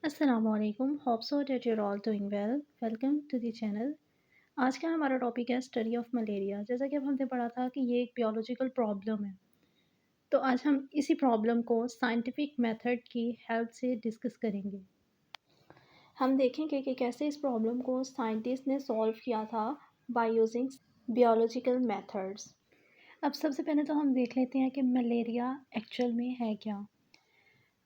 Assalamualaikum. Hope so that you're all doing well. Welcome to the channel. आज का हमारा topic है study of malaria. जैसा कि अब हमने पढ़ा था कि ये एक बियोलॉजिकल प्रॉब्लम है, तो आज हम इसी प्रॉब्लम को साइंटिफिक मेथड की हेल्प से डिस्कस करेंगे। हम देखेंगे कि कैसे इस प्रॉब्लम को साइंटिस्ट ने सॉल्व किया था बाय यूजिंग बियोलॉजिकल मेथड्स। अब सबसे पहले तो हम देख लेते हैं कि मलेरिया एक्चुअल में है क्या।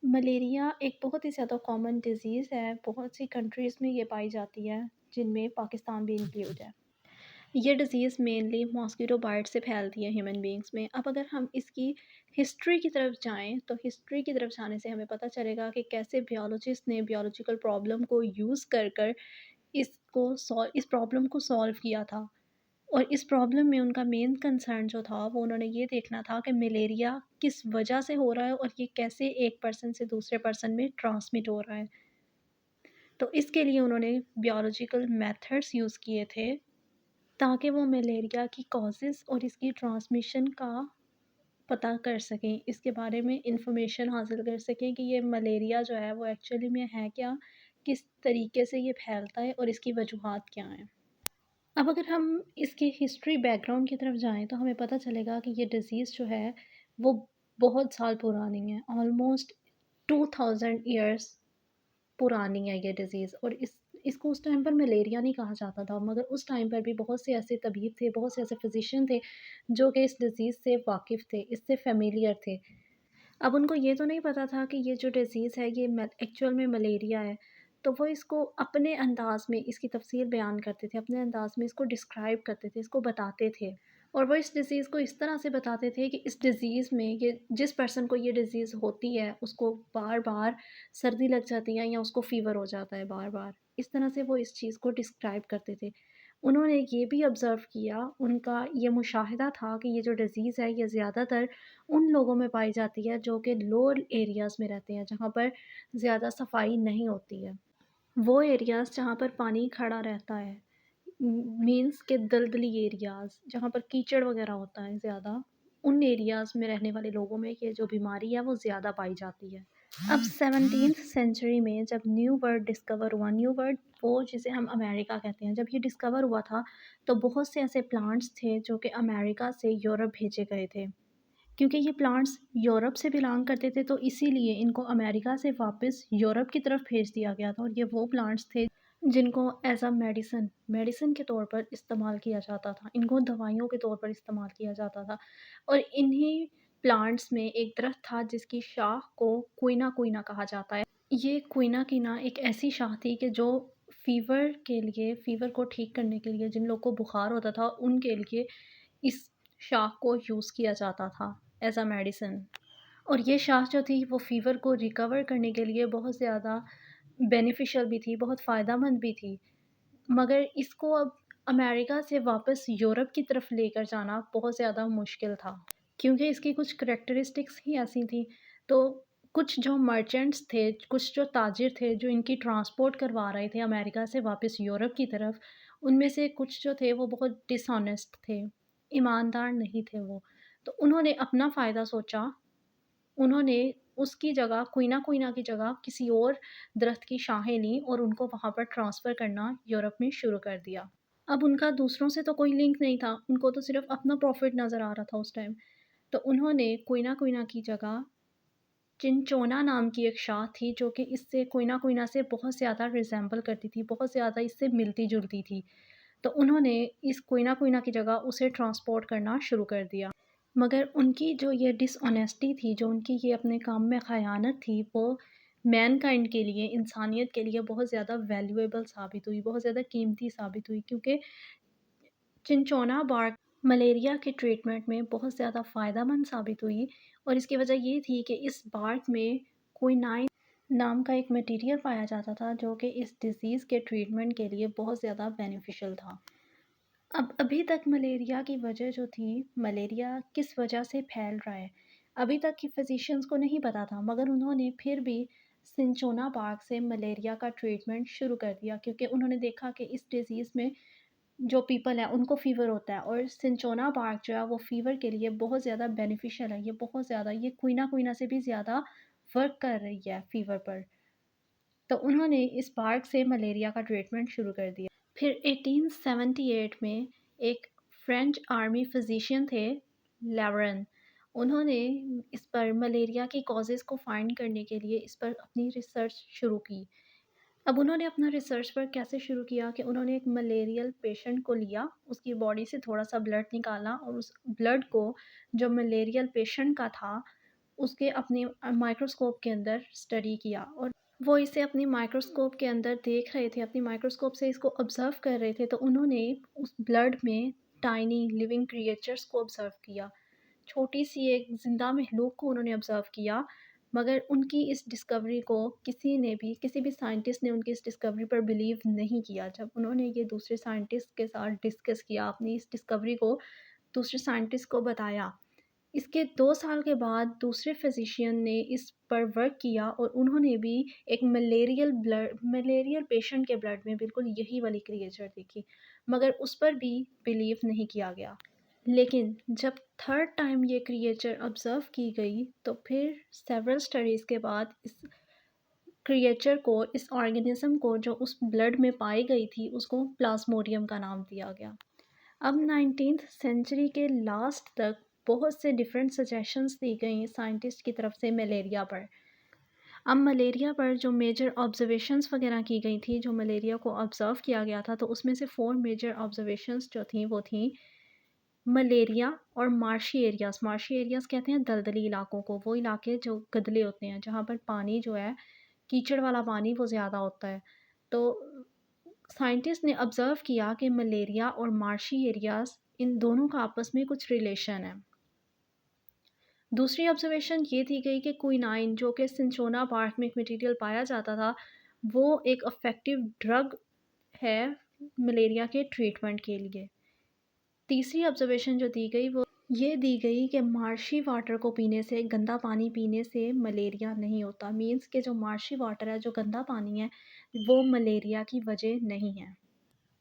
मलेरिया एक बहुत ही ज़्यादा कॉमन डिज़ीज़ है, बहुत सी कंट्रीज़ में ये पाई जाती है, जिनमें पाकिस्तान भी इंक्लूड है। ये डिज़ीज़ मेनली मॉस्किटो बाइट से फैलती है ह्यूमन बीइंग्स में। अब अगर हम इसकी हिस्ट्री की तरफ जाएँ, तो हिस्ट्री की तरफ जाने से हमें पता चलेगा कि कैसे बियोलॉजिस्ट ने बियोलॉजिकल प्रॉब्लम को यूज़ कर कर इस प्रॉब्लम को सॉल्व किया था। और इस प्रॉब्लम में उनका मेन कंसर्न जो था वो उन्होंने ये देखना था कि मलेरिया किस वजह से हो रहा है और ये कैसे एक पर्सन से दूसरे पर्सन में ट्रांसमिट हो रहा है। तो इसके लिए उन्होंने बियोलॉजिकल मेथड्स यूज़ किए थे ताकि वो मलेरिया की कॉजेज़ और इसकी ट्रांसमिशन का पता कर सकें, इसके बारे में इंफॉर्मेशन हासिल कर सकें कि ये मलेरिया जो है वो एक्चुअली में है क्या, किस तरीके से ये फैलता है और इसकी वजूहात क्या हैं। अब अगर हम इसकी हिस्ट्री बैकग्राउंड की तरफ जाएँ तो हमें पता चलेगा कि ये डिज़ीज़ जो है वो बहुत साल पुरानी है। ऑलमोस्ट 2000 ईयर्स पुरानी है ये डिज़ीज़। और इसको उस टाइम पर मलेरिया नहीं कहा जाता था, मगर उस टाइम पर भी बहुत से ऐसे तबीब थे, बहुत से ऐसे फ़िज़िशियन थे जो कि इस डिज़ीज़ से वाकिफ़ थे, इससे फ़ैमिलियर थे। अब उनको ये तो नहीं पता था कि ये जो डिज़ीज़ है ये एक्चुअल में मलेरिया है, तो वो इसको अपने अंदाज़ में इसकी तफ़सील बयान करते थे, अपने अंदाज़ में इसको डिस्क्राइब करते थे, इसको बताते थे। और वो इस डिज़ीज़ को इस तरह से बताते थे कि इस डिज़ीज़ में ये जिस पर्सन को ये डिज़ीज़ होती है, उसको बार-बार सर्दी लग जाती है या उसको फ़ीवर हो जाता है बार-बार। इस तरह से वो इस चीज़ को डिस्क्राइब करते थे। उन्होंने ये भी ऑब्ज़र्व किया, उनका ये मुशाहिदा था कि ये जो डिज़ीज़ है, ये ज़्यादातर उन लोगों में पाई जाती है जो कि लोअर एरियाज़ में रहते हैं, जहाँ पर ज़्यादा सफाई नहीं होती है। वो एरियाज़ जहाँ पर पानी खड़ा रहता है, मीन्स के दलदली एरियाज़ जहाँ पर कीचड़ वगैरह होता है ज़्यादा, उन एरियाज़ में रहने वाले लोगों में ये जो बीमारी है वो ज़्यादा पाई जाती है। अब 17th सेंचुरी में जब न्यू वर्ल्ड डिस्कवर हुआ, न्यू वर्ल्ड वो जिसे हम अमेरिका कहते हैं, जब ये डिस्कवर हुआ था तो बहुत से ऐसे प्लांट्स थे जो कि अमेरिका से यूरोप भेजे गए थे। क्योंकि ये प्लांट्स यूरोप से बिलॉन्ग करते थे, तो इसीलिए इनको अमेरिका से वापस यूरोप की तरफ भेज दिया गया था। और ये वो प्लांट्स थे जिनको एज़ अ मेडिसिन मेडिसिन के तौर पर इस्तेमाल किया जाता था, इनको दवाइयों के तौर पर इस्तेमाल किया जाता था। और इन्हीं प्लांट्स में एक दरख्त था जिसकी शाख को क्विना क्विना कहा जाता है। ये क्विना कीना एक ऐसी शाख थी कि जो फ़ीवर को ठीक करने के लिए, जिन लोग को बुखार होता था उनके लिए इस शाख को यूज़ किया जाता था एज़ अ मेडिसिन। और ये शाख जो थी वो फ़ीवर को रिकवर करने के लिए बहुत ज़्यादा बेनिफिशियल भी थी, बहुत फ़ायदेमंद भी थी। मगर इसको अब अमेरिका से वापस यूरोप की तरफ लेकर जाना बहुत ज़्यादा मुश्किल था, क्योंकि इसकी कुछ करैक्टरिस्टिक्स ही ऐसी थी। तो कुछ जो मर्चेंट्स थे, कुछ जो ताजिर थे, जो इनकी ट्रांसपोर्ट करवा रहे थे अमेरिका से वापस यूरोप की तरफ, उनमें से कुछ जो थे वो बहुत डिसऑनेस्ट थे, ईमानदार नहीं थे वो। तो उन्होंने अपना फ़ायदा सोचा, उन्होंने उसकी जगह क्वीना क्वीना की जगह किसी और दरख्त की शाखें लीं और उनको वहाँ पर ट्रांसफ़र करना यूरोप में शुरू कर दिया। अब उनका दूसरों से तो कोई लिंक नहीं था, उनको तो सिर्फ़ अपना प्रॉफ़िट नज़र आ रहा था उस टाइम। तो उन्होंने क्वीना क्वीना की जगह चिंचोना नाम की एक शाख थी जो कि इससे क्वीना क्वीना से बहुत ज़्यादा रिज़ेम्बल करती थी, बहुत ज़्यादा इससे मिलती-जुलती थी। तो उन्होंने इस क्वीना क्वीना की जगह उसे ट्रांसपोर्ट करना शुरू कर दिया। मगर उनकी जो ये डिसऑनेस्टी थी, जो उनकी ये अपने काम में ख़यानत थी, वो मैनकाइंड के लिए, इंसानियत के लिए बहुत ज़्यादा वैल्यूएबल साबित हुई, बहुत ज़्यादा कीमती साबित हुई, क्योंकि चिंचोना बार्क मलेरिया के ट्रीटमेंट में बहुत ज़्यादा फ़ायदेमंद साबित हुई। और इसकी वजह ये थी कि इस बार्क में क्विनाइन नाम का एक मटीरियल पाया जाता था जो कि इस डिज़ीज़ के ट्रीटमेंट के लिए बहुत ज़्यादा बेनिफिशियल था। अब अभी तक मलेरिया की वजह जो थी, मलेरिया किस वजह से फैल रहा है, अभी तक की फ़िज़िशियंस को नहीं पता था, मगर उन्होंने फिर भी सिंचोना बाग से मलेरिया का ट्रीटमेंट शुरू कर दिया, क्योंकि उन्होंने देखा कि इस डिज़ीज़ में जो पीपल हैं उनको फ़ीवर होता है और सिंचोना बाग जो है वो फ़ीवर के लिए बहुत ज़्यादा बेनिफिशियल है। ये बहुत ज़्यादा, ये क्विना क्विना से भी ज़्यादा वर्क कर रही है फ़ीवर पर। तो उन्होंने इस बार्क से मलेरिया का ट्रीटमेंट शुरू कर दिया। फिर 1878 में एक फ्रेंच आर्मी फिजिशियन थे, लेवरन। उन्होंने इस पर मलेरिया की कॉजेज़ को फाइंड करने के लिए इस पर अपनी रिसर्च शुरू की। अब उन्होंने अपना रिसर्च वर्क कैसे शुरू किया कि उन्होंने एक मलेरियल पेशेंट को लिया, उसकी बॉडी से थोड़ा-सा ब्लड निकाला और उस ब्लड को जो मलेरियल पेशेंट का था, उसके अपने माइक्रोस्कोप के अंदर स्टडी किया और वो इसे अपनी माइक्रोस्कोप के अंदर देख रहे थे, अपनी माइक्रोस्कोप से इसको ऑब्ज़र्व कर रहे थे, तो उन्होंने उस ब्लड में टाइनी लिविंग क्रिएचर्स को ऑब्ज़र्व किया। छोटी-सी एक ज़िंदा मखलूक को उन्होंने ऑब्ज़र्व किया, मगर उनकी इस डिस्कवरी को किसी भी साइंटिस्ट ने उनकी इस डिस्कवरी पर बिलीव नहीं किया। जब उन्होंने ये दूसरे साइंटिस्ट के साथ डिस्कस किया, अपनी इस डिस्कवरी को दूसरे साइंटिस्ट को बताया। इसके 2 साल के बाद दूसरे फिज़िशियन ने इस पर वर्क किया और उन्होंने भी एक मलेरियल पेशेंट के ब्लड में बिल्कुल यही वाली क्रिएचर देखी, मगर उस पर भी बिलीव नहीं किया गया। लेकिन जब थर्ड टाइम ये क्रिएचर ऑब्ज़र्व की गई, तो फिर सेवरल स्टडीज़ के बाद इस क्रिएचर को, इस ऑर्गेनिज़्म को जो उस ब्लड में पाई गई थी, उसको प्लाज़्मोडियम का नाम दिया गया। अब 19th सेंचुरी के लास्ट तक बहुत से डिफरेंट सजेशंस दी गई साइंटिस्ट की तरफ से मलेरिया पर। अब मलेरिया पर जो मेजर ऑब्जर्वेशंस वगैरह की गई थी, जो मलेरिया को ऑब्ज़र्व किया गया था, तो उसमें से 4 मेजर ऑब्जर्वेशंस जो थी वो थी मलेरिया और मार्शी एरियाज़ कहते हैं दलदली इलाकों को, वो इलाके जो गदले होते हैं, जहाँ पर पानी जो है, कीचड़ वाला पानी वो ज़्यादा होता है। तो साइंटिस्ट ने ऑब्ज़र्व किया कि मलेरिया और मार्शी एरियाज़, इन दोनों का आपस में कुछ रिलेशन है। दूसरी ऑब्ज़र्वेशन ये दी गई कि क्विनाइन, जो कि सिंचोना बार्क में एक मटीरियल पाया जाता था, वो एक इफ़ेक्टिव ड्रग है मलेरिया के ट्रीटमेंट के लिए। तीसरी ऑब्ज़र्वेशन जो दी गई वो ये दी गई कि मार्शी वाटर को पीने से, गंदा पानी पीने से मलेरिया नहीं होता। मीन्स कि जो मार्शी वाटर है, जो गंदा पानी है, वो मलेरिया की वजह नहीं है।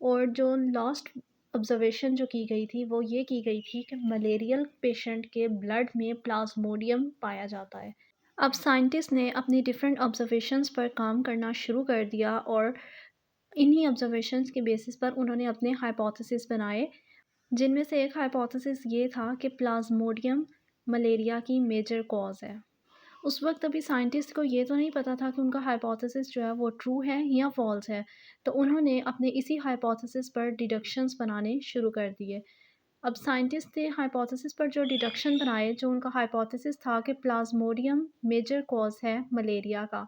और जो लास्ट ऑब्ज़र्वेशन जो की गई थी, वो ये की गई थी कि मलेरियल पेशेंट के ब्लड में प्लाज़्मोडियम पाया जाता है। अब साइंटिस्ट ने अपनी डिफरेंट ऑब्ज़र्वेशंस पर काम करना शुरू कर दिया और इन्हीं ऑब्ज़र्वेशंस के बेसिस पर उन्होंने अपने हाइपोथेसिस बनाए, जिनमें से एक हाइपोथेसिस ये था कि प्लाज़्मोडियम मलेरिया की मेजर कॉज़ है। उस वक़्त अभी साइंटिस्ट को ये तो नहीं पता था कि उनका हाइपोथेसिस जो है वो ट्रू है या फ़ॉल्स है। तो उन्होंने अपने इसी हाइपोथेसिस पर डिडक्शंस बनाने शुरू कर दिए। अब साइंटिस्ट ने हाइपोथेसिस पर जो डिडक्शन बनाए, जो उनका हाइपोथेसिस था कि प्लाज़्मोडियम मेजर कॉज़ है मलेरिया का।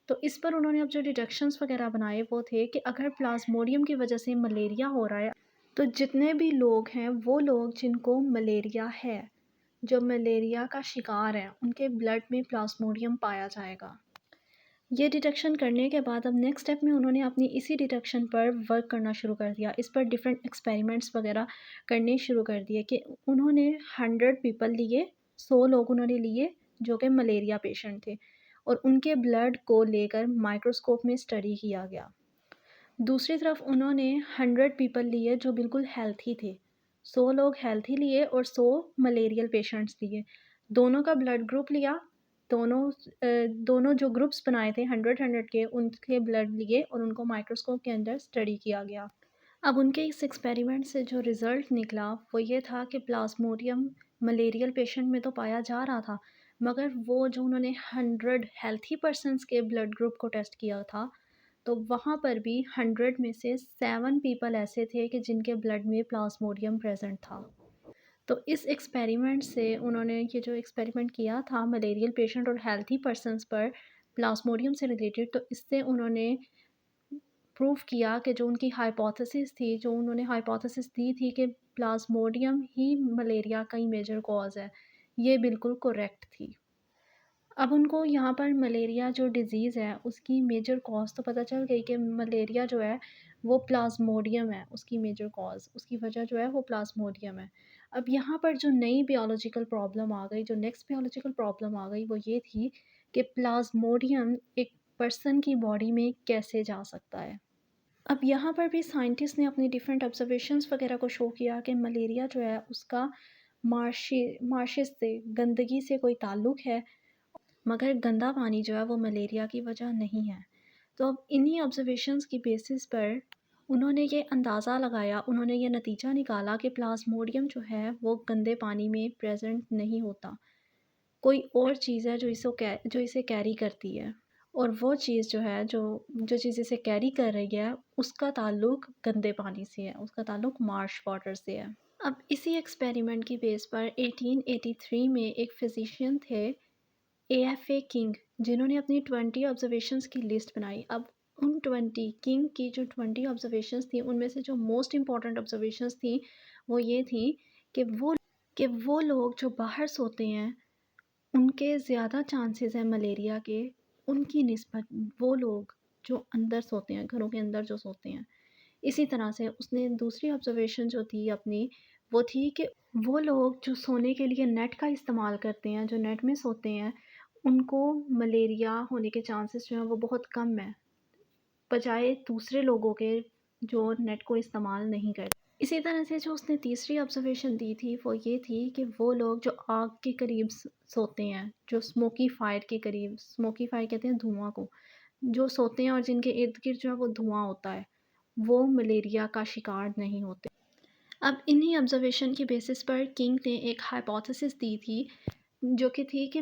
तो इस पर उन्होंने अब जो डिडक्शंस वग़ैरह बनाए वो थे कि अगर प्लाज़्मोडियम की वजह से मलेरिया हो रहा है, तो जितने भी लोग हैं, वो लोग जिनको मलेरिया है, जो मलेरिया का शिकार हैं, उनके ब्लड में प्लाज़्मोडियम पाया जाएगा। ये डिटेक्शन करने के बाद अब नेक्स्ट स्टेप में उन्होंने अपनी इसी डिटेक्शन पर वर्क करना शुरू कर दिया। इस पर डिफरेंट एक्सपेरिमेंट्स वगैरह करने शुरू कर दिए कि उन्होंने 100 पीपल लिए, 100 लोग उन्होंने लिए जो कि मलेरिया पेशेंट थे और उनके ब्लड को लेकर माइक्रोस्कोप में स्टडी किया गया। दूसरी तरफ उन्होंने 100 पीपल लिए जो बिल्कुल हेल्थी थे। 100 लोग हेल्थी लिए और 100 मलेरियल पेशेंट्स लिए। दोनों का ब्लड ग्रुप लिया, दोनों जो ग्रुप्स बनाए थे 100-100 के, उनके ब्लड लिए और उनको माइक्रोस्कोप के अंदर स्टडी किया गया। अब उनके इस एक्सपेरिमेंट से जो रिज़ल्ट निकला वो ये था कि प्लाज़्मोडियम मलेरियल पेशेंट में तो पाया जा रहा था, मगर वो जो उन्होंने 100 हेल्थी पर्सन्स के ब्लड ग्रुप को टेस्ट किया था, तो वहाँ पर भी 100 में से 7 पीपल ऐसे थे कि जिनके ब्लड में प्लाज़्मोडियम प्रेज़ेंट था। तो इस एक्सपेरिमेंट से उन्होंने ये जो एक्सपेरिमेंट किया था मलेरियल पेशेंट और हेल्थी पर्सन्स पर प्लाज़्मोडियम से रिलेटेड, तो इससे उन्होंने प्रूव किया कि जो उनकी हाइपोथेसिस थी, जो उन्होंने हाइपोथेसिस दी थी कि प्लाज़्मोडियम ही मलेरिया का ही मेजर कॉज़ है, ये बिल्कुल करेक्ट थी। अब उनको यहाँ पर मलेरिया जो डिज़ीज़ है, उसकी मेजर कॉज़ तो पता चल गई कि मलेरिया जो है, वो प्लाज़्मोडियम है, उसकी मेजर कॉज़, उसकी वजह जो है वो प्लाज़्मोडियम है। अब यहाँ पर जो नई बायोलॉजिकल प्रॉब्लम आ गई, जो नेक्स्ट बायोलॉजिकल प्रॉब्लम आ गई, वो ये थी कि प्लाज़्मोडियम एक पर्सन की बॉडी में कैसे जा सकता है। अब यहाँ पर भी साइंटिस्ट ने अपनी डिफरेंट ऑब्जर्वेशंस वगैरह को शो किया कि मलेरिया जो है उसका मार्शेस से, गंदगी से कोई ताल्लुक़ है, मगर गंदा पानी जो है वो मलेरिया की वजह नहीं है। तो अब इन्हीं ऑब्जर्वेशंस की बेसिस पर उन्होंने ये अंदाज़ा लगाया, उन्होंने ये नतीजा निकाला कि प्लाज़्मोडियम जो है वो गंदे पानी में प्रेज़ेंट नहीं होता। कोई और चीज़ है जो इसे कैरी करती है, और वो चीज़ जो है जो चीज़ इसे कैरी कर रही है उसका ताल्लुक गंदे पानी से है, उसका ताल्लुक मार्श वाटर से है। अब इसी एक्सपेरिमेंट की बेस पर 1883 में एक फिजिशियन थे, एएफए किंग, जिन्होंने अपनी 20 ऑब्जर्वेशंस की लिस्ट बनाई। अब उन 20 किंग की जो 20 ऑब्जर्वेशंस थी उनमें से जो मोस्ट इम्पॉर्टेंट ऑब्जर्वेशंस थी वो ये थी कि वो लोग जो बाहर सोते हैं उनके ज़्यादा चांसेस हैं मलेरिया के, उनकी निस्बत वो लोग जो अंदर सोते हैं, घरों के अंदर जो सोते हैं। इसी तरह से उसने दूसरी ऑब्जर्वेशन जो थी अपनी, वो थी कि वो लोग जो सोने के लिए नेट का इस्तेमाल करते हैं, जो नेट में सोते हैं, उनको मलेरिया होने के चांसेस जो हैं वो बहुत कम हैं, बजाय दूसरे लोगों के जो नेट को इस्तेमाल नहीं करते। इसी तरह से जो उसने तीसरी ऑब्जर्वेशन दी थी वो ये थी कि वो लोग जो आग के करीब सोते हैं, जो स्मोकी फायर के करीब, स्मोकी फायर कहते हैं धुआं को, जो सोते हैं और जिनके इर्द गिर्द जो है वो धुआं होता है, वो मलेरिया का शिकार नहीं होते। अब इन्हीं ऑब्जर्वेशन की बेसिस पर किंग ने एक हाइपोथेसिस दी थी, जो कि थी कि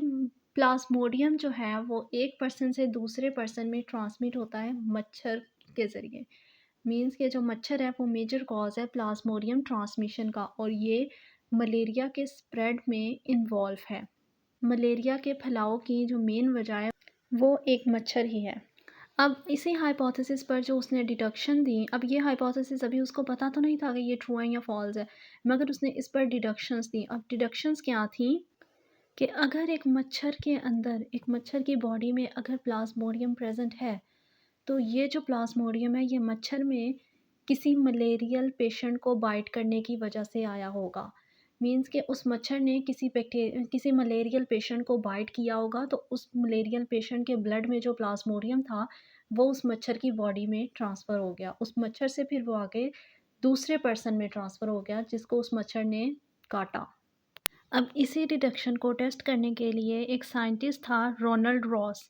प्लाज्मोडियम जो है वो एक पर्सन से दूसरे पर्सन में ट्रांसमिट होता है मच्छर के ज़रिए। मीन्स कि जो मच्छर है वो मेजर कॉज है प्लाज्मोडियम ट्रांसमिशन का, और ये मलेरिया के स्प्रेड में इन्वॉल्व है। मलेरिया के फैलाव की जो मेन वजह है वो एक मच्छर ही है। अब इसी हाइपोथेसिस पर जो उसने डिडक्शन दी, अब ये हाइपोथेसिस अभी उसको पता तो नहीं था कि ये ट्रू है या फॉल्स है, मगर उसने इस पर डिडक्शंस दी। अब डिडक्शंस क्या थी कि अगर एक मच्छर की बॉडी में अगर प्लाज्मोडियम प्रेजेंट है, तो ये जो प्लाज्मोडियम है ये मच्छर में किसी मलेरियल पेशेंट को बाइट करने की वजह से आया होगा। मीन्स कि उस मच्छर ने किसी मलेरियल पेशेंट को बाइट किया होगा, तो उस मलेरियल पेशेंट के ब्लड में जो प्लाज्मोडियम था वो उस मच्छर की बॉडी में ट्रांसफ़र हो गया। उस मच्छर से फिर वो आगे दूसरे पर्सन में ट्रांसफ़र हो गया जिसको उस मच्छर ने काटा। अब इसी डिडक्शन को टेस्ट करने के लिए एक साइंटिस्ट था, रोनाल्ड रॉस।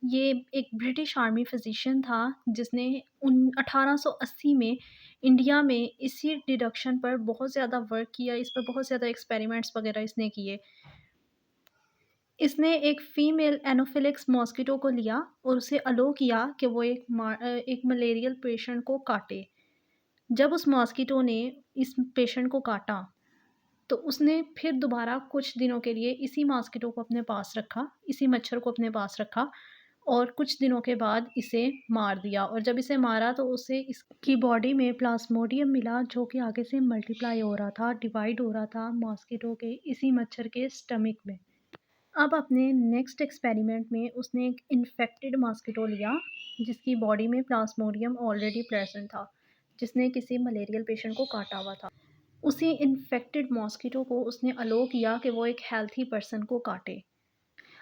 ये एक ब्रिटिश आर्मी फिजिशियन था जिसने उन 1880 में इंडिया में इसी डिडक्शन पर बहुत ज़्यादा वर्क किया, इस पर बहुत ज़्यादा एक्सपेरिमेंट्स वगैरह इसने किए। इसने एक फ़ीमेल एनोफिलिक्स मॉस्किटो को लिया और उसे अलो किया कि वो एक मलेरियल पेशेंट को काटे। जब उस मॉस्किटो ने इस पेशेंट को काटा, तो उसने फिर दोबारा कुछ दिनों के लिए इसी मॉस्किटो को अपने पास रखा, इसी मच्छर को अपने पास रखा, और कुछ दिनों के बाद इसे मार दिया, और जब इसे मारा तो उसे इसकी बॉडी में प्लाज्मोडियम मिला जो कि आगे से मल्टीप्लाई हो रहा था, डिवाइड हो रहा था मॉस्किटो के इसी मच्छर के स्टमक में। अब अपने नेक्स्ट एक्सपेरिमेंट में उसने एक इन्फेक्टेड मॉस्किटो लिया जिसकी बॉडी में प्लाज्मोडियम ऑलरेडी प्रेजेंट था, जिसने किसी मलेरियल पेशेंट को काटा हुआ था। उसी इन्फेक्टेड मॉस्किटो को उसने अलो किया कि वो एक हेल्थी पर्सन को काटे।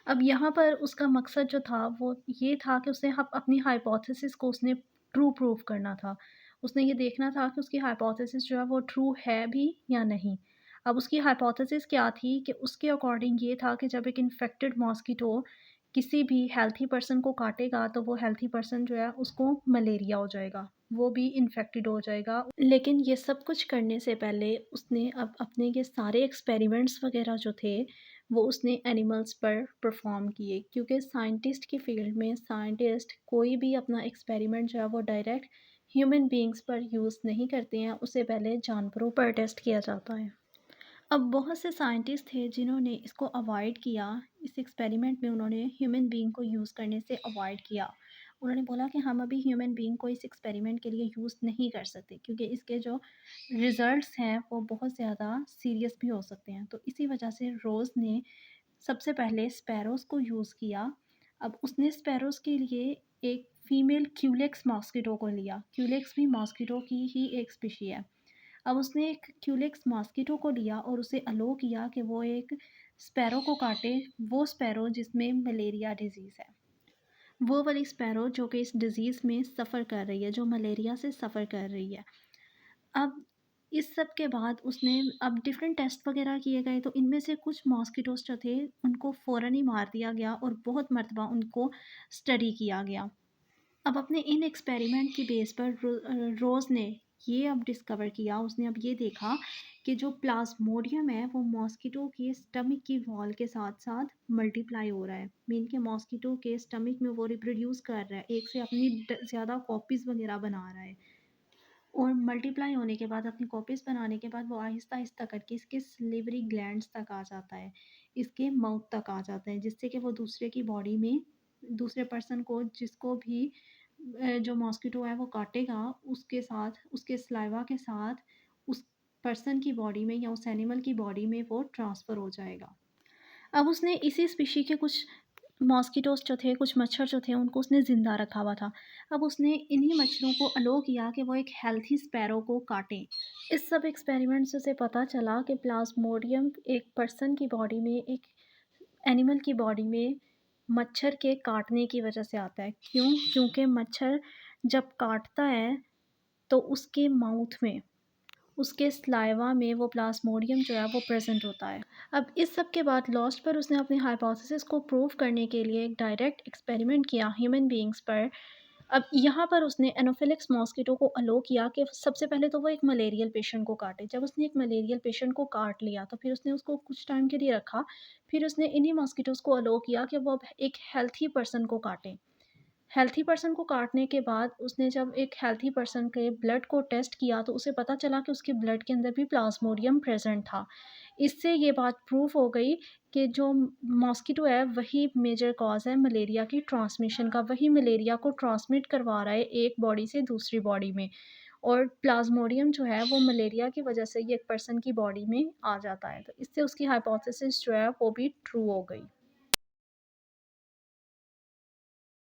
अब यहाँ पर उसका मकसद जो था वो ये था कि उसने अपनी हाइपोथेसिस को उसने ट्रू प्रूव करना था। उसने ये देखना था कि उसकी हाइपोथेसिस जो है वो ट्रू है भी या नहीं। अब उसकी हाइपोथेसिस क्या थी कि उसके अकॉर्डिंग ये था कि जब एक इन्फेक्टेड मॉस्किटो किसी भी हेल्थी पर्सन को काटेगा तो वो हेल्थी पर्सन जो है उसको मलेरिया हो जाएगा, वो भी इन्फेक्टेड हो जाएगा। लेकिन ये सब कुछ करने से पहले उसने अब अपने ये सारे एक्सपेरिमेंट्स वगैरह जो थे वो उसने एनिमल्स पर परफॉर्म किए, क्योंकि साइंटिस्ट की फील्ड में साइंटिस्ट कोई भी अपना एक्सपेरिमेंट जो है वो डायरेक्ट ह्यूमन बींग्स पर यूज़ नहीं करते हैं, उसे पहले जानवरों पर टेस्ट किया जाता है। अब बहुत से साइंटिस्ट थे जिन्होंने इसको अवॉइड किया, इस एक्सपेरिमेंट में उन्होंने ह्यूमन बीइंग को यूज़ करने से अवॉइड किया। उन्होंने बोला कि हम अभी ह्यूमन बीइंग को इस एक्सपेरिमेंट के लिए यूज़ नहीं कर सकते, क्योंकि इसके जो रिज़ल्ट्स हैं वो बहुत ज़्यादा सीरियस भी हो सकते हैं। तो इसी वजह से रोज़ ने सबसे पहले स्पैरोज़ को यूज़ किया। अब उसने स्पैरोज़ के लिए एक फ़ीमेल क्यूलेक्स मॉस्किटो को लिया। क्यूलेक्स भी मॉस्किटो की ही एक स्पीशी है। अब उसने एक क्यूलेक्स मॉस्किटो को लिया और उसे अलो किया कि वो एक स्पैरो को काटे, वो स्पैरो जिसमें मलेरिया डिज़ीज़ है। वो वाली स्पैरो जो कि इस डिज़ीज़ में सफ़र कर रही है, जो मलेरिया से सफ़र कर रही है। अब इस सब के बाद उसने अब डिफरेंट टेस्ट वगैरह किए गए, तो इनमें से कुछ मॉस्किटोज़ जो थे उनको फ़ौरन ही मार दिया गया और बहुत मर्तबा उनको स्टडी किया गया। अब अपने इन एक्सपेरिमेंट की बेस पर रोज़ ने ये अब डिस्कवर किया, उसने अब ये देखा कि जो प्लाज्मोडियम है वो मॉस्किटो के स्टमक की वॉल के साथ-साथ मल्टीप्लाई हो रहा है। मीन के मॉस्किटो के स्टमक में वो रिप्रोड्यूस कर रहा है, एक से अपनी ज़्यादा कॉपीज़ वगैरह बना रहा है। और मल्टीप्लाई होने के बाद अपनी कॉपीज़ बनाने के बाद वो आहिस्ता-आहिस्ता करके इसके सिलिवरी ग्लैंड्स तक आ जाता है, इसके माउथ तक आ जाता है, जिससे कि वो दूसरे की बॉडी में दूसरे पर्सन को जिसको भी जो मॉस्किटो है वो काटेगा, उसके साथ उसके सलाइवा के साथ उस पर्सन की बॉडी में या उस एनिमल की बॉडी में वो ट्रांसफ़र हो जाएगा। अब उसने इसी स्पीशी के कुछ मॉस्किटोज़ जो थे, कुछ मच्छर जो थे, उनको उसने ज़िंदा रखा हुआ था। अब उसने इन्हीं मच्छरों को अलो किया कि वो एक हेल्थी स्पैरो को काटें। इस सब एक्सपेरिमेंट से उसे पता चला कि प्लाज्मोडियम एक पर्सन की बॉडी में, एक एनिमल की बॉडी में मच्छर के काटने की वजह से आता है। क्यों? क्योंकि मच्छर जब काटता है तो उसके माउथ में, उसके सलाइवा में वो प्लाज्मोडियम जो है वो प्रेज़ेंट होता है। अब इस सब के बाद लास्ट पर उसने अपनी हाइपोथेसिस को प्रूव करने के लिए एक डायरेक्ट एक्सपेरिमेंट किया ह्यूमन बीइंग्स पर। अब यहाँ पर उसने एनोफिलिक्स मॉस्किटो को अलो किया कि सबसे पहले तो वो एक मलेरियल पेशेंट को काटे। जब उसने एक मलेरियल पेशेंट को काट लिया तो फिर उसने उसको कुछ टाइम के लिए रखा। फिर उसने इन्हीं मॉस्किटोज़ को अलो किया कि वो अब एक हेल्थी पर्सन को काटें। हेल्थी पर्सन को काटने के बाद उसने जब एक हेल्थी पर्सन के ब्लड को टेस्ट किया तो उसे पता चला कि उसके ब्लड के अंदर भी प्लाज्मोडियम प्रेज़ेंट था। इससे ये बात प्रूफ हो गई कि जो मॉस्किटो है वही मेजर कॉज़ है मलेरिया की ट्रांसमिशन का, वही मलेरिया को ट्रांसमिट करवा रहा है एक बॉडी से दूसरी बॉडी में। और प्लाज्मोडियम जो है वो मलेरिया की वजह से ही एक पर्सन की बॉडी में आ जाता है। तो इससे उसकी हाइपोथेसिस जो है वो भी ट्रू हो गई।